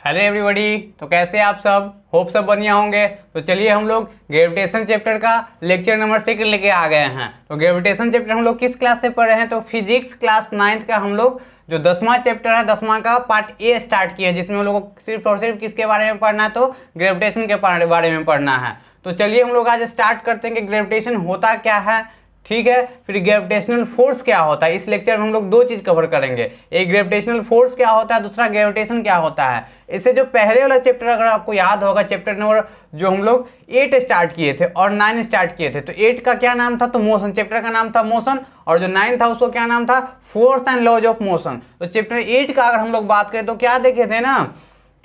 Hello everybody. तो कैसे आप सब, होप सब बढ़िया होंगे। तो चलिए हम लोग ग्रेविटेशन चैप्टर का लेक्चर नंबर 6 लेके आ गए हैं। तो ग्रेविटेशन चैप्टर हम लोग किस क्लास से पढ़ रहे हैं? तो फिजिक्स क्लास 9th का हम लोग जो 10वां चैप्टर है, 10वां का पार्ट ए स्टार्ट किया है, जिसमें हम लोग को सिर्फ और सिर्फ किसके बारे में पढ़ना है? तो ग्रेविटेशन के बारे में पढ़ना है। तो चलिए हम लोग आज स्टार्ट करते हैं कि ग्रेविटेशन होता क्या है, ठीक है। फिर ग्रेविटेशनल फोर्स क्या होता है। इस लेक्चर में हम लोग दो चीज कवर करेंगे, एक ग्रेविटेशनल फोर्स क्या होता है, दूसरा ग्रेविटेशन क्या होता है। इससे जो पहले वाला चैप्टर अगर आपको याद होगा, चैप्टर नंबर जो हम लोग 8 स्टार्ट किए थे और 9 स्टार्ट किए थे, तो 8 का क्या नाम था? तो मोशन। चैप्टर का नाम था मोशन। और जो 9 था उसको क्या नाम था? Force and laws of motion. तो चैप्टर 8 का अगर हम लोग बात करें तो क्या देखे थे ना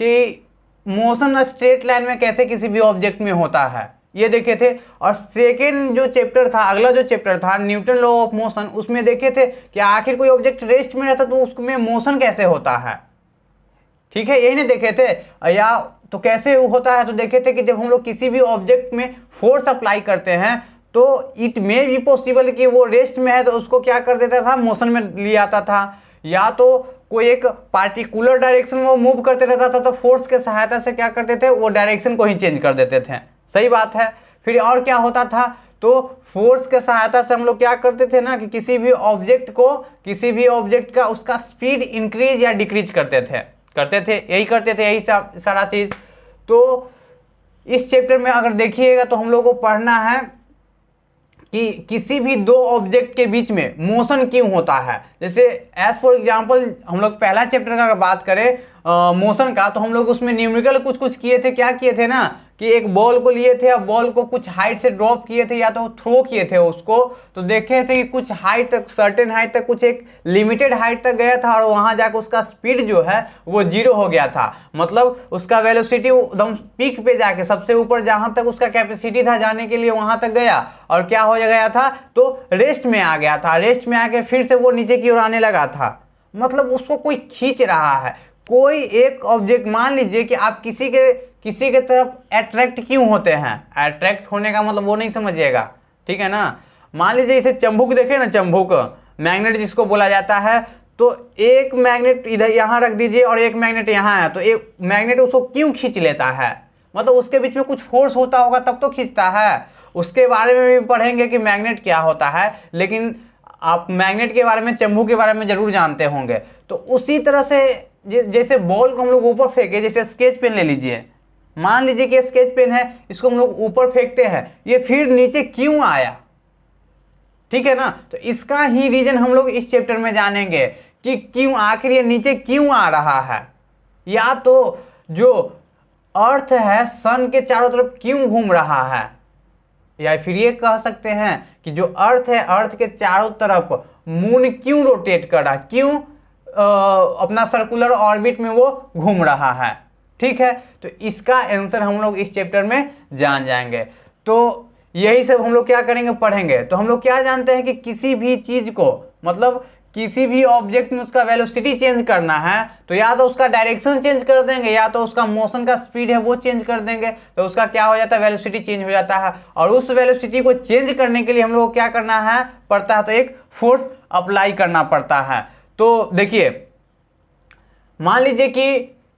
कि मोशन स्ट्रेट लाइन में कैसे किसी भी ऑब्जेक्ट में होता है, ये देखे थे। और सेकेंड जो चैप्टर था, अगला जो चैप्टर था न्यूटन लॉ ऑफ मोशन, उसमें देखे थे कि आखिर कोई ऑब्जेक्ट रेस्ट में रहता तो उसमें मोशन कैसे होता है, ठीक है, यही नहीं देखे थे। या तो कैसे होता है, तो देखे थे कि जब हम लोग किसी भी ऑब्जेक्ट में फोर्स अप्लाई करते हैं तो इट मे बी पॉसिबल कि वो रेस्ट में है तो उसको क्या कर देता था? मोशन में ले आता था। या तो कोई एक पार्टिकुलर डायरेक्शन में वो मूव करते रहता था तो फोर्स के सहायता से क्या करते थे? वो डायरेक्शन को ही चेंज कर देते थे। सही बात है। फिर और क्या होता था? तो फोर्स के सहायता से हम लोग क्या करते थे ना कि किसी भी ऑब्जेक्ट का उसका स्पीड इंक्रीज या डिक्रीज करते थे, यही सारा चीज। तो इस चैप्टर में अगर देखिएगा तो हम लोग को पढ़ना है कि किसी भी दो ऑब्जेक्ट के बीच में मोशन क्यों होता है। जैसे एज फॉर एग्जांपल हम लोग पहला चैप्टर का अगर बात करें मोशन का, तो हम लोग उसमें न्यूमेरिकल कुछ किए थे। क्या किए थे ना कि एक बॉल को लिए थे, अब बॉल को कुछ हाइट से ड्रॉप किए थे या तो थ्रो किए थे उसको, तो देखे थे कि कुछ हाइट तक, सर्टेन हाइट तक, कुछ एक लिमिटेड हाइट तक गया था और वहां जाकर उसका स्पीड जो है वो 0 हो गया था। मतलब उसका वेलोसिटी एकदम पीक पे जाके सबसे ऊपर जहां तक उसका कैपेसिटी था जाने के लिए वहां तक गया और क्या हो गया था? तो रेस्ट में आ गया था। रेस्ट में आके फिर से वो नीचे की ओर आने लगा था। मतलब उसको कोई खींच रहा है। कोई एक ऑब्जेक्ट, मान लीजिए कि आप किसी के तरफ अट्रैक्ट क्यों होते हैं? अट्रैक्ट होने का मतलब वो नहीं समझिएगा, ठीक है ना। मान लीजिए इसे चंबुक देखे ना, चंबुक मैग्नेट जिसको बोला जाता है, तो एक मैग्नेट इधर यहां रख दीजिए और एक मैग्नेट यहां है, तो एक मैग्नेट उसको क्यों खींच लेता है? मतलब उसके बीच में कुछ फोर्स होता होगा तब तो खींचता है। उसके बारे में भी पढ़ेंगे कि मैग्नेट क्या होता है, लेकिन आप मैग्नेट के बारे में, चंबुक के बारे में जरूर जानते होंगे। तो उसी तरह से जैसे बॉल को हम लोग ऊपर फेंके, जैसे स्केच पेन ले लीजिए, मान लीजिए कि स्केच पेन है, इसको हम लोग ऊपर फेंकते हैं, ये फिर नीचे क्यों आया, ठीक है ना। तो इसका ही रीजन हम लोग इस चैप्टर में जानेंगे कि क्यों, आखिर ये नीचे क्यों आ रहा है। या तो जो अर्थ है सन के चारों तरफ क्यों घूम रहा है, या फिर ये कह सकते हैं कि जो अर्थ है, अर्थ के चारों तरफ मून क्यों रोटेट कर रहा है, क्यों अपना सर्कुलर ऑर्बिट में वो घूम रहा है, ठीक है। तो इसका आंसर हम लोग इस चैप्टर में जान जाएंगे। तो यही सब हम लोग क्या करेंगे, पढ़ेंगे। तो हम लोग क्या जानते हैं कि किसी भी चीज को, मतलब किसी भी ऑब्जेक्ट में उसका वेलोसिटी चेंज करना है तो या तो उसका डायरेक्शन चेंज कर देंगे या तो उसका मोशन का स्पीड है वो चेंज कर देंगे, तो उसका क्या हो जाता है? वेलोसिटी चेंज हो जाता है। और उस वेलोसिटी को चेंज करने के लिए हम लोग को क्या करना है पड़ता है? तो एक फोर्स अप्लाई करना पड़ता है। तो देखिए, मान लीजिए कि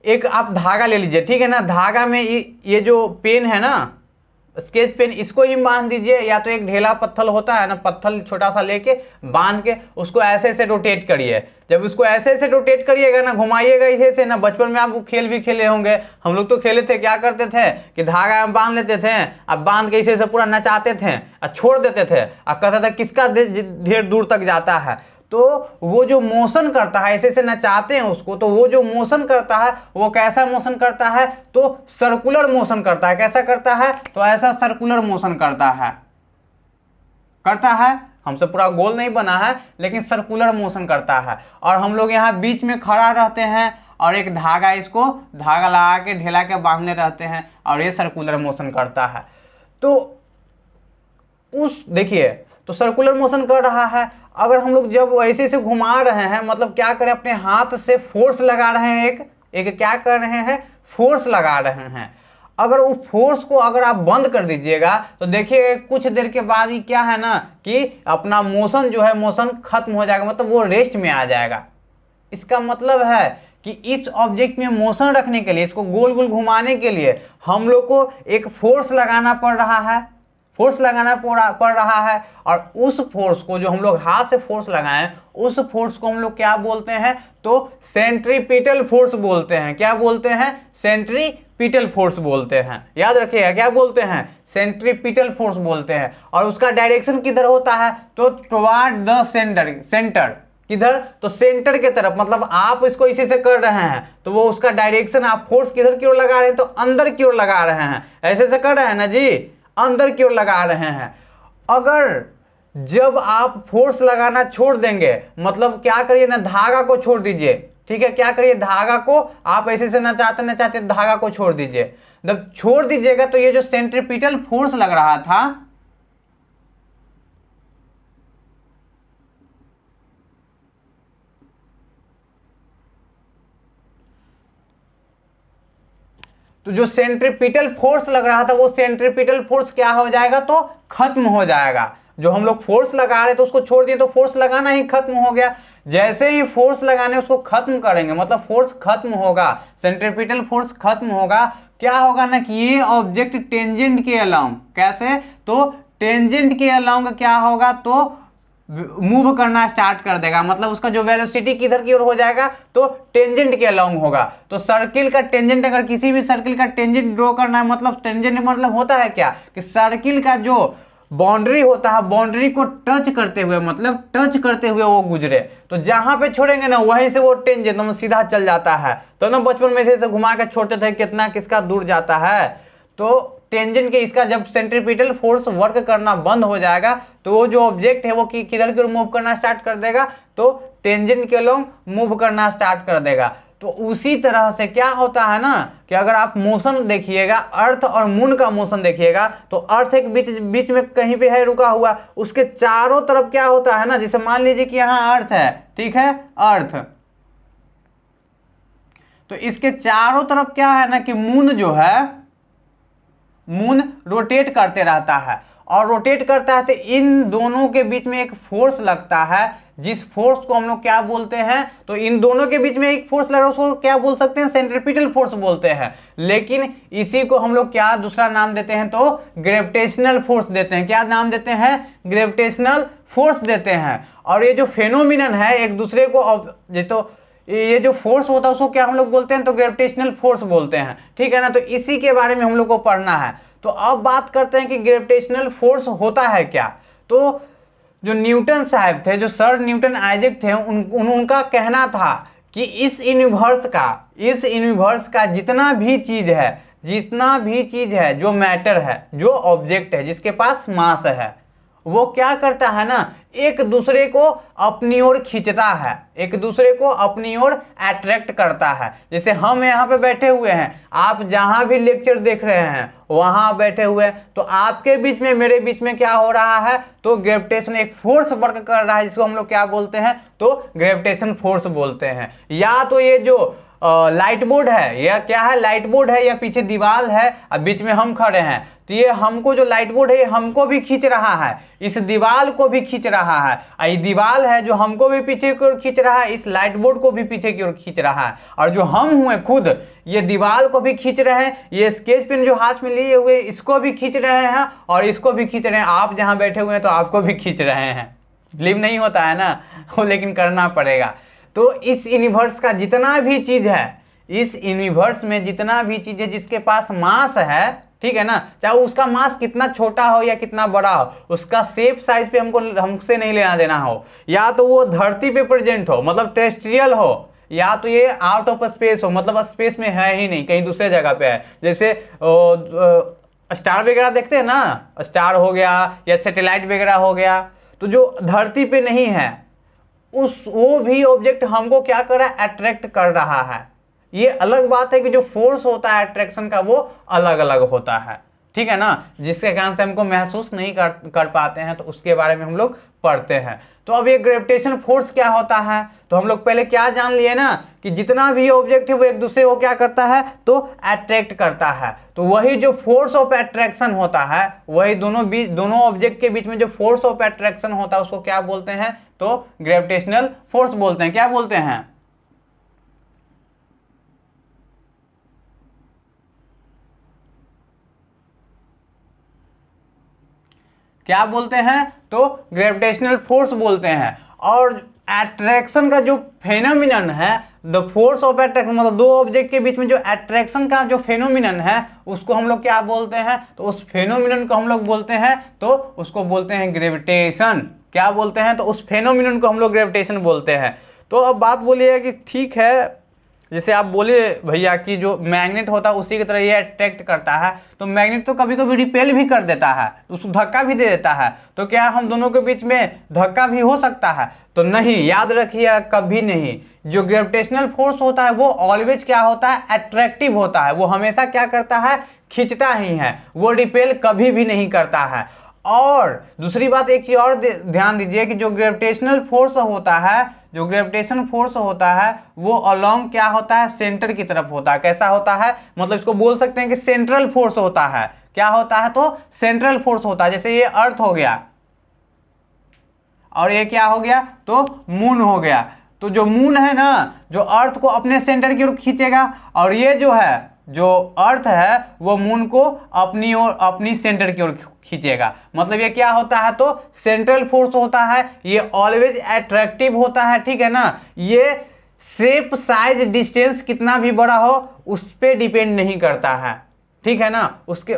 एक आप धागा ले लीजिए, ठीक है ना। धागा में ये जो पेन है ना, स्केच पेन, इसको ही बांध दीजिए, या तो एक ढेला पत्थर होता है ना, पत्थर छोटा सा लेके बांध के उसको ऐसे ऐसे रोटेट करिए। जब उसको ऐसे ऐसे रोटेट करिएगा ना, घुमाइएगा ऐसे ना, बचपन में आप खेल भी खेले होंगे, हम लोग तो खेले थे। क्या करते थे कि धागा में बांध लेते थे, अब बांध के ऐसे पूरा नचाते थे और छोड़ देते थे और कहते थे किसका ढेर दूर तक जाता है। तो वो जो मोशन करता है, ऐसे ऐसे नचाते हैं उसको, तो वो जो मोशन करता है वो कैसा मोशन करता है? तो सर्कुलर मोशन करता है। कैसा करता है? तो ऐसा सर्कुलर मोशन करता है। हमसे पूरा गोल नहीं बना है लेकिन सर्कुलर मोशन करता है। और हम लोग यहाँ बीच में खड़ा रहते हैं और एक धागा, इसको धागा लगा के ढेला के बांधने रहते हैं और ये सर्कुलर मोशन करता है। तो उस देखिए, तो सर्कुलर मोशन कर रहा है। अगर हम लोग जब ऐसे ऐसे घुमा रहे हैं, मतलब क्या करें, अपने हाथ से फोर्स लगा रहे हैं, एक क्या कर रहे हैं? फोर्स लगा रहे हैं। अगर उस फोर्स को अगर आप बंद कर दीजिएगा तो देखिए कुछ देर के बाद ही क्या है ना कि अपना मोशन जो है, मोशन खत्म हो जाएगा, मतलब वो रेस्ट में आ जाएगा। इसका मतलब है कि इस ऑब्जेक्ट में मोशन रखने के लिए, इसको गोल गोल घुमाने के लिए हम लोग को एक फोर्स लगाना पड़ रहा है, फोर्स लगाना पड़ रहा है। और उस फोर्स को, जो हम लोग हाथ से फोर्स लगाएं, उस फोर्स को हम लोग क्या बोलते हैं, तो सेंट्रीपिटल फोर्स बोलते हैं। क्या बोलते हैं? सेंट्रीपिटल फोर्स बोलते हैं। याद रखिएगा, क्या बोलते हैं? सेंट्रीपिटल फोर्स बोलते हैं। और उसका डायरेक्शन किधर होता है, तो टुवर्ड द सेंटर। किधर? तो सेंटर के तरफ। मतलब आप इसको इसी से कर रहे हैं तो वो उसका डायरेक्शन, आप फोर्स किधर की ओर लगा रहे हैं, तो अंदर की ओर लगा रहे हैं। ऐसे से कर रहे हैं ना जी, अंदर की ओर लगा रहे हैं। अगर जब आप फोर्स लगाना छोड़ देंगे, मतलब क्या करिए ना, धागा को छोड़ दीजिए। ठीक है, क्या करिए, धागा को आप ऐसे से ना चाहते धागा को छोड़ दीजिए। जब छोड़ दीजिएगा तो ये जो सेंट्रीपिटल फोर्स लग रहा था, तो जो सेंट्रीपिटल फोर्स लग रहा था वो सेंट्रीपिटल फोर्स क्या हो जाएगा, तो खत्म हो जाएगा। जो हम लोग फोर्स लगा रहे थे उसको छोड़ दिए तो फोर्स लगाना ही खत्म हो गया। जैसे ही फोर्स लगाने उसको खत्म करेंगे, मतलब फोर्स खत्म होगा, सेंट्रीपिटल फोर्स खत्म होगा, क्या होगा ना कि ये ऑब्जेक्ट टेंजेंट के अलोंग, कैसे, तो टेंजेंट के अलोंग क्या होगा, तो मूव करना स्टार्ट कर देगा। मतलब उसका जो वेलोसिटी किधर की ओर हो जाएगा, तो टेंजेंट के अलोंग होगा। तो सर्किल का टेंजेंट, अगर किसी भी सर्किल का टेंजेंट ड्रॉ करना है, मतलब टेंजेंट मतलब होता है क्या, कि सर्किल का जो बाउंड्री होता है, बाउंड्री को टच करते हुए, मतलब टच करते हुए वो गुजरे। तो जहां पे छोड़ेंगे ना वहीं से वो टेंजेंट में सीधा चल जाता है। तो ना बचपन में से घुमा के छोड़ते थे, कितना किसका दूर जाता है। तो टेंजेंट के, इसका जब सेंट्रीपिटल फोर्स वर्क करना बंद हो जाएगा तो वो जो ऑब्जेक्ट है वो किधर की ओर मूव करना स्टार्ट कर देगा, तो टेंजेंट के अलोंग मूव करना स्टार्ट कर देगा। तो उसी तरह से क्या होता है ना कि अगर आप मोशन देखिएगा, अर्थ और मून का मोशन देखिएगा, तो अर्थ एक बीच में कहीं पे है रुका हुआ, उसके चारों तरफ क्या होता है ना, जैसे मान लीजिए कि यहाँ अर्थ है, ठीक है, अर्थ, तो इसके चारों तरफ क्या है ना कि मून जो है, मून रोटेट करते रहता है। और रोटेट करता है तो इन दोनों के बीच में एक फोर्स लगता है, जिस फोर्स को हम लोग क्या बोलते हैं, तो इन दोनों के बीच में एक फोर्स लग रहा है, उसको क्या बोल सकते हैं, सेंट्रीपिटल फोर्स बोलते हैं। लेकिन इसी को हम लोग क्या दूसरा नाम देते हैं, तो ग्रेविटेशनल फोर्स देते हैं। क्या नाम देते हैं? ग्रेविटेशनल फोर्स देते हैं। और ये जो फेनोमिनन है एक दूसरे को, तो ये जो फोर्स होता है उसको क्या हम लोग बोलते हैं, तो ग्रेविटेशनल फोर्स बोलते हैं। ठीक है ना, तो इसी के बारे में हम लोग को पढ़ना है। तो अब बात करते हैं कि ग्रेविटेशनल फोर्स होता है क्या। तो जो न्यूटन साहब थे, जो सर न्यूटन आइजैक थे, उनका कहना था कि इस यूनिवर्स का जितना भी चीज है, जो मैटर है, जो ऑब्जेक्ट है, जिसके पास मास है, वो क्या करता है ना, एक दूसरे को अपनी ओर खींचता है, एक दूसरे को अपनी ओर अट्रैक्ट करता है। जैसे हम यहाँ पे बैठे हुए हैं, आप जहां भी लेक्चर देख रहे हैं वहां बैठे हुए हैं, तो आपके बीच में मेरे बीच में क्या हो रहा है, तो ग्रेविटेशन एक फोर्स वर्क कर रहा है, जिसको हम लोग क्या बोलते हैं, तो ग्रेविटेशन फोर्स बोलते हैं। या तो ये जो लाइट बोर्ड है, या क्या है, लाइट बोर्ड है, या पीछे दीवार है, अब बीच में हम खड़े हैं, तो ये हमको जो लाइट बोर्ड है हमको भी खींच रहा है, इस दीवार को भी खींच रहा है। ये दीवार है जो हमको भी पीछे की ओर खींच रहा है, इस लाइट बोर्ड को भी पीछे की ओर खींच रहा है। और जो हम हुए खुद, ये दीवार को भी खींच रहे हैं, ये स्केच पेन जो हाथ में लिए हुए इसको भी खींच रहे हैं, और इसको भी खींच रहे हैं। आप जहां बैठे हुए हैं तो आपको भी खींच रहे हैं। बिलीव नहीं होता है ना, वो लेकिन करना पड़ेगा। तो इस यूनिवर्स का जितना भी चीज है, इस यूनिवर्स में जितना भी चीज है जिसके पास मास है, ठीक है ना, चाहे उसका मास कितना छोटा हो या कितना बड़ा हो, उसका शेप साइज पे हमसे नहीं लेना देना हो। या तो वो धरती पे प्रेजेंट हो, मतलब टेरेस्ट्रियल हो, या तो ये आउट ऑफ स्पेस हो, मतलब स्पेस में है ही नहीं, कहीं दूसरे जगह पे है। जैसे स्टार वगैरह देखते हैं ना, स्टार हो गया या सैटेलाइट वगैरह हो गया, तो जो धरती पे नहीं है वो भी ऑब्जेक्ट हमको क्या कर रहा है, अट्रैक्ट कर रहा है। ये अलग बात है कि जो फोर्स होता है अट्रैक्शन का वो अलग अलग होता है, ठीक है ना, जिसके कारण से हमको महसूस नहीं कर पाते हैं, तो उसके बारे में हम लोग पढ़ते हैं। तो अब ये ग्रेविटेशन फोर्स क्या होता है, तो हम लोग पहले क्या जान लिए ना कि जितना भी ऑब्जेक्ट है वो एक दूसरे को क्या करता है, तो अट्रैक्ट करता है। तो वही जो फोर्स ऑफ अट्रैक्शन होता है, वही दोनों ऑब्जेक्ट के बीच में जो फोर्स ऑफ अट्रैक्शन होता है उसको क्या बोलते हैं, तो ग्रेविटेशनल फोर्स बोलते हैं। क्या बोलते हैं, क्या बोलते हैं, तो ग्रेविटेशनल फोर्स बोलते हैं। और अट्रैक्शन का जो फेनोमिनन है, द फोर्स ऑफ अट्रैक्शन, मतलब दो ऑब्जेक्ट के बीच में जो अट्रैक्शन का जो फेनोमिनन है उसको हम लोग क्या बोलते हैं, तो उस फेनोमिनन को हम लोग बोलते हैं, तो उसको बोलते हैं ग्रेविटेशन। क्या बोलते हैं, तो उस फेनोमिनन को हम लोग ग्रेविटेशन बोलते हैं। तो अब बात बोलिए कि ठीक है, जैसे आप बोले भैया कि जो मैग्नेट होता है उसी की तरह ये अट्रैक्ट करता है, तो मैग्नेट तो कभी कभी रिपेल भी कर देता है, उसको धक्का भी दे देता है, तो क्या हम दोनों के बीच में धक्का भी हो सकता है, तो नहीं, याद रखिए कभी नहीं। जो ग्रेविटेशनल फोर्स होता है वो ऑलवेज क्या होता है, अट्रैक्टिव होता है, वो हमेशा क्या करता है, खींचता ही है, वो रिपेल कभी भी नहीं करता है। और दूसरी बात, एक चीज और ध्यान दीजिए कि जो ग्रेविटेशनल फोर्स होता है, जो ग्रेविटेशन फोर्स होता है वो अलोंग क्या होता है, सेंटर की तरफ होता है। कैसा होता है, मतलब इसको बोल सकते हैं कि सेंट्रल फोर्स होता है। क्या होता है, तो सेंट्रल फोर्स होता है। जैसे ये अर्थ हो गया और ये क्या हो गया, तो मून हो गया। तो जो मून है ना, जो अर्थ को अपने सेंटर की ओर खींचेगा, और ये जो है, जो अर्थ है वो मून को अपनी ओर, अपनी सेंटर की ओर खींचेगा। मतलब ये क्या होता है, तो सेंट्रल फोर्स होता है, ये ऑलवेज अट्रैक्टिव होता है, ठीक है ना। ये शेप, साइज, डिस्टेंस कितना भी बड़ा हो उस पर डिपेंड नहीं करता है, ठीक है ना। उसके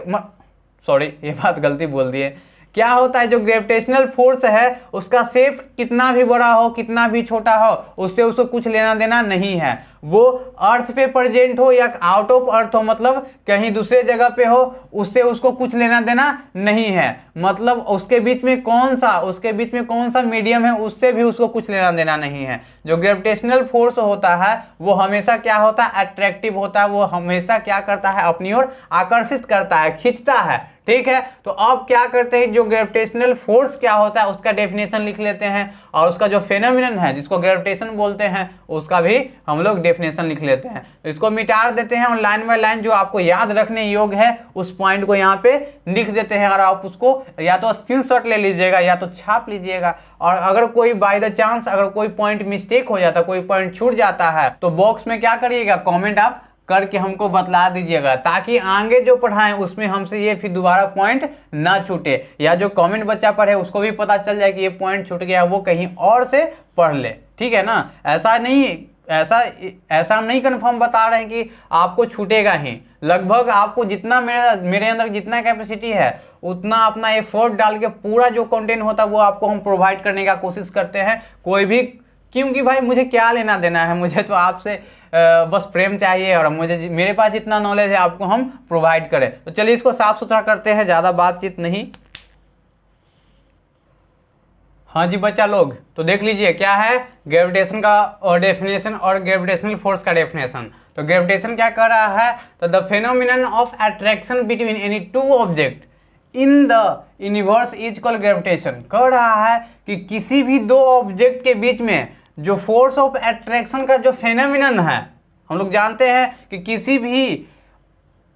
सॉरी, ये बात गलती बोल दिए। क्या होता है, जो ग्रेविटेशनल फोर्स है उसका शेप कितना भी बड़ा हो, कितना भी छोटा हो, उससे उसको कुछ लेना देना नहीं है। वो अर्थ पे प्रेजेंट हो या आउट ऑफ अर्थ हो, मतलब कहीं दूसरे जगह पे हो, उससे उसको कुछ लेना देना नहीं है। मतलब उसके बीच में कौन सा मीडियम है, उससे भी उसको कुछ लेना देना नहीं है। जो ग्रेविटेशनल फोर्स होता है वो हमेशा क्या होता है, अट्रैक्टिव होता है, वो हमेशा क्या करता है, अपनी ओर आकर्षित करता है, खींचता है, ठीक है। तो अब क्या करते हैं, जो ग्रेविटेशनल फोर्स क्या होता है उसका डेफिनेशन लिख लेते हैं, और उसका जो फेनोमेनन है जिसको ग्रेविटेशन बोलते हैं उसका भी हम लोग डेफिनेशन लिख लेते हैं। तो इसको मिटा देते हैं और लाइन बाय लाइन जो आपको याद रखने योग्य है उस पॉइंट को यहाँ पे लिख देते हैं, और आप उसको या तो स्क्रीनशॉट ले लीजिएगा या तो छाप लीजिएगा। और अगर कोई बाय द चांस अगर कोई पॉइंट मिस्टेक हो जाता है, कोई पॉइंट छूट जाता है, तो बॉक्स में क्या करिएगा, कॉमेंट आप करके हमको बतला दीजिएगा, ताकि आगे जो पढ़ाएं उसमें हमसे ये फिर दोबारा पॉइंट ना छूटे, या जो कमेंट बच्चा पढ़े उसको भी पता चल जाए कि ये पॉइंट छूट गया, वो कहीं और से पढ़ ले, ठीक है ना। ऐसा हम नहीं कंफर्म बता रहे हैं कि आपको छूटेगा ही। लगभग आपको जितना मेरे अंदर जितना कैपेसिटी है उतना अपना एफर्ट डाल के पूरा जो कंटेंट होता है वो आपको हम प्रोवाइड करने का कोशिश करते हैं। कोई भी, क्योंकि भाई मुझे क्या लेना देना है, मुझे तो आपसे बस प्रेम चाहिए, और मुझे मेरे पास जितना नॉलेज है आपको हम प्रोवाइड करें। तो चलिए इसको साफ सुथरा करते हैं, ज़्यादा बातचीत नहीं। हाँ जी बच्चा लोग, तो देख लीजिए क्या है ग्रेविटेशन का डेफिनेशन और ग्रेविटेशनल फोर्स का डेफिनेशन। तो ग्रेविटेशन क्या कर रहा है, तो the phenomenon of attraction between any two object in the universe is called gravitation. कह रहा है कि किसी भी दो ऑब्जेक्ट के बीच में जो फोर्स ऑफ अट्रैक्शन का जो फेनोमिनन है, हम लोग जानते हैं कि किसी भी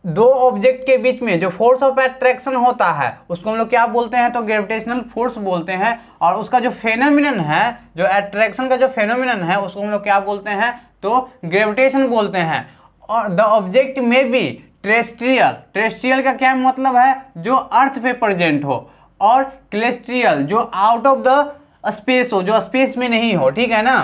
दो ऑब्जेक्ट के बीच में जो फोर्स ऑफ अट्रैक्शन होता है उसको हम लोग क्या बोलते हैं, तो ग्रेविटेशनल फोर्स बोलते हैं। और उसका जो फेनोमिनन है, जो अट्रैक्शन का जो फेनोमिनन है उसको हम लोग क्या बोलते हैं, तो ग्रेविटेशन बोलते हैं। और the object may be terrestrial, terrestrial का क्या मतलब है, जो अर्थ पे प्रेजेंट हो, और क्लेस्ट्रियल जो आउट ऑफ द स्पेस हो, जो स्पेस में नहीं हो, ठीक है ना,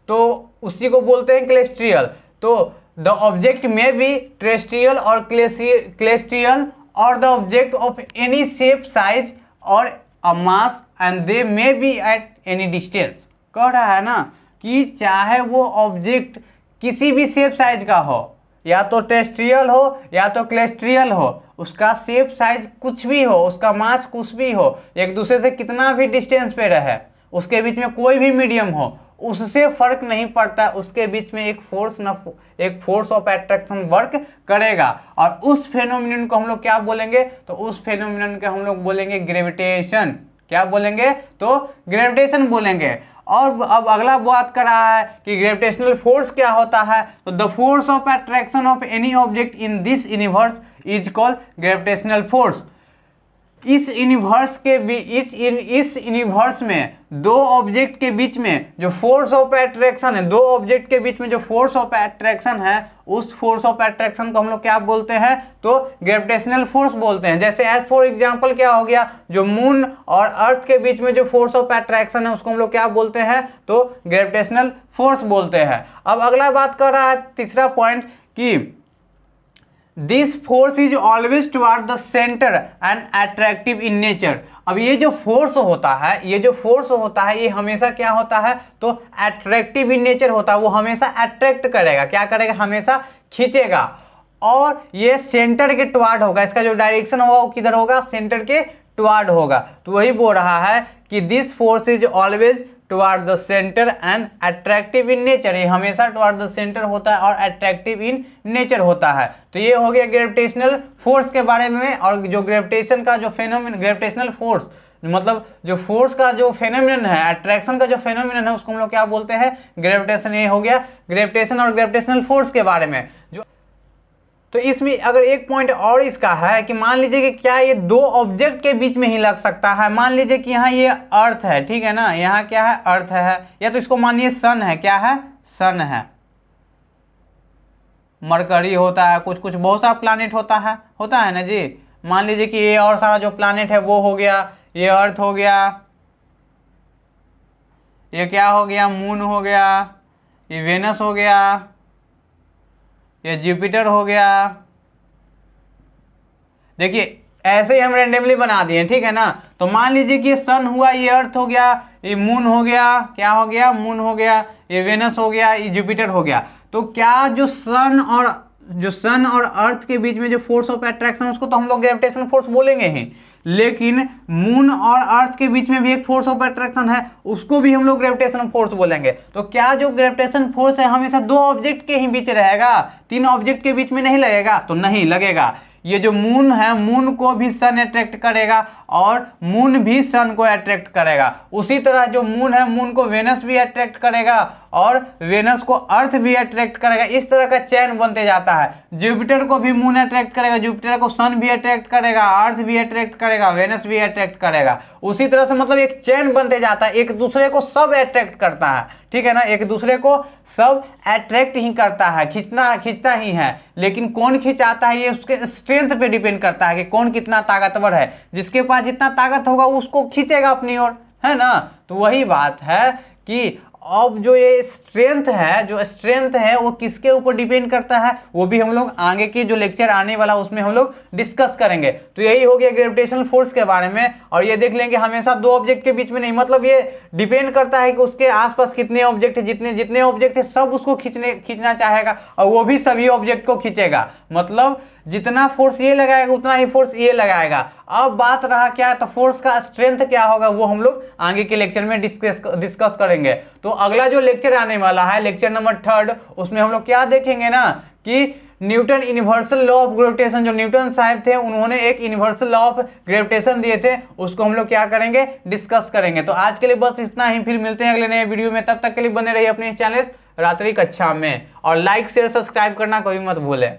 तो उसी को बोलते हैं क्लेस्ट्रियल। तो the object may be terrestrial और क्लेस्ट्रियल, और the object of any shape, size और a mass, and they may be at any distance. कह रहा है ना कि चाहे वो ऑब्जेक्ट किसी भी शेप साइज का हो, या तो टेरेस्ट्रियल हो या तो क्लेस्ट्रियल हो, उसका शेप साइज कुछ भी हो, उसका मास कुछ भी हो, एक दूसरे से कितना भी डिस्टेंस पे रहे, उसके बीच में कोई भी मीडियम हो, उससे फर्क नहीं पड़ता, उसके बीच में एक फोर्स ऑफ अट्रैक्शन वर्क करेगा। और उस फेनोमिनन को हम लोग क्या बोलेंगे, तो उस फेनोमिनन को हम लोग बोलेंगे ग्रेविटेशन। क्या बोलेंगे, तो ग्रेविटेशन बोलेंगे। और अब अगला बात कर रहा है कि ग्रेविटेशनल फोर्स क्या होता है, तो the force of attraction of any object in this universe is called gravitational force. इस यूनिवर्स में दो ऑब्जेक्ट के बीच में जो फोर्स ऑफ अट्रैक्शन है, दो ऑब्जेक्ट के बीच में जो फोर्स ऑफ अट्रैक्शन है, उस फोर्स ऑफ अट्रैक्शन को हम लोग क्या बोलते हैं, तो ग्रेविटेशनल फोर्स बोलते हैं। जैसे एज फॉर एग्जांपल क्या हो गया, जो मून और अर्थ के बीच में जो फोर्स ऑफ अट्रैक्शन है उसको हम लोग क्या बोलते हैं, तो ग्रेविटेशनल फोर्स बोलते हैं। अब अगला बात कर रहा है तीसरा पॉइंट कि this force is always toward the centre and attractive in nature. अब ये जो फोर्स होता है, ये हमेशा क्या होता है, तो अट्रैक्टिव इन नेचर होता है। वो हमेशा अट्रैक्ट करेगा, क्या करेगा, हमेशा खींचेगा, और ये सेंटर के टुवर्ड होगा। इसका जो डायरेक्शन होगा वो किधर होगा, सेंटर के टुवर्ड होगा। तो वही बोल रहा है कि this force is always toward the centre and attractive in nature. ये हमेशा टुवर्ड द सेंटर होता है और अट्रैक्टिव इन नेचर होता है। तो ये हो गया ग्रेविटेशनल फोर्स के बारे में। और जो ग्रेविटेशन का जो फेनोमेनन, ग्रेविटेशनल फोर्स मतलब जो फोर्स का जो फेनोमेनन है, अट्रैक्शन का जो फेनोमेनन है, उसको हम लोग क्या बोलते हैं, ग्रेविटेशन। ये हो गया ग्रेविटेशन और ग्रेविटेशनल फोर्स के बारे में। जो तो इसमें अगर एक पॉइंट और इसका है कि मान लीजिए कि क्या ये दो ऑब्जेक्ट के बीच में ही लग सकता है। मान लीजिए कि यहाँ ये अर्थ है, ठीक है ना, यहाँ क्या है, अर्थ है, या तो इसको मानिए सन है, क्या है, सन है, मरकरी होता है, कुछ कुछ बहुत सारा प्लानिट होता है ना जी। मान लीजिए कि ये और सारा जो प्लानिट है वो हो गया, ये अर्थ हो गया, ये क्या हो गया, मून हो गया, ये वेनस हो गया, ये जुपिटर हो गया। देखिए ऐसे ही हम रेंडमली बना दिए, ठीक है ना। तो मान लीजिए कि ये सन हुआ, ये अर्थ हो गया, ये मून हो गया, क्या हो गया, मून हो गया, ये वेनस हो गया, ये जुपिटर हो गया। तो क्या जो सन और अर्थ के बीच में जो फोर्स ऑफ अट्रैक्शन, उसको तो हम लोग ग्रेविटेशन फोर्स बोलेंगे ही, लेकिन मून और अर्थ के बीच में भी एक फोर्स ऑफ अट्रैक्शन है, उसको भी हम लोग ग्रेविटेशन फोर्स बोलेंगे। तो क्या जो ग्रेविटेशन फोर्स है हमेशा दो ऑब्जेक्ट के ही बीच रहेगा, तीन ऑब्जेक्ट के बीच में नहीं लगेगा? तो नहीं लगेगा। ये जो मून है, मून को भी सन अट्रैक्ट करेगा और मून भी सन को अट्रैक्ट करेगा। उसी तरह जो मून है, मून को वेनस भी अट्रैक्ट करेगा और वेनस को अर्थ भी अट्रैक्ट करेगा। इस तरह का चैन बनते जाता है। जुपिटर को भी मून अट्रैक्ट करेगा, जुपिटर को सन भी अट्रैक्ट करेगा, अर्थ भी अट्रैक्ट करेगा, वेनस भी अट्रैक्ट करेगा। उसी तरह से मतलब एक चैन बनते जाता है, एक दूसरे को सब अट्रैक्ट करता है, ठीक है ना, एक दूसरे को सब अट्रैक्ट ही करता है, खींचता ही है। लेकिन कौन खिंचाता है ये उसके स्ट्रेंथ पे डिपेंड करता है कि कौन कितना ताकतवर है। जिसके पास जितना ताकत होगा उसको खींचेगा अपनी ओर, है ना। तो वही बात है कि अब जो ये स्ट्रेंथ है वो किसके ऊपर डिपेंड करता है, वो भी हम लोग आगे की जो लेक्चर आने वाला उसमें हम लोग डिस्कस करेंगे। तो यही हो गया ग्रेविटेशनल फोर्स के बारे में। और ये देख लेंगे हमेशा दो ऑब्जेक्ट के बीच में नहीं, मतलब ये डिपेंड करता है कि उसके आसपास कितने ऑब्जेक्ट है, जितने ऑब्जेक्ट है सब उसको खींचना चाहेगा और वो भी सभी ऑब्जेक्ट को खींचेगा। मतलब जितना फोर्स ये लगाएगा उतना ही फोर्स ये लगाएगा। अब बात रहा क्या, तो फोर्स का स्ट्रेंथ क्या होगा वो हम लोग आगे के लेक्चर में डिस्कस करेंगे। तो अगला जो लेक्चर आने वाला है, लेक्चर नंबर 3, उसमें हम लोग क्या देखेंगे ना कि Newton universal law of gravitation, जो न्यूटन साहब थे उन्होंने एक यूनिवर्सल लॉ ऑफ ग्रेविटेशन दिए थे, उसको हम लोग क्या करेंगे, डिस्कस करेंगे। तो आज के लिए बस इतना ही, फिर मिलते हैं अगले नए वीडियो में। तब तक के लिए बने रहिए अपने इस चैनल रात्रि कक्षा में, और लाइक शेयर सब्सक्राइब करना कभी मत भूलें।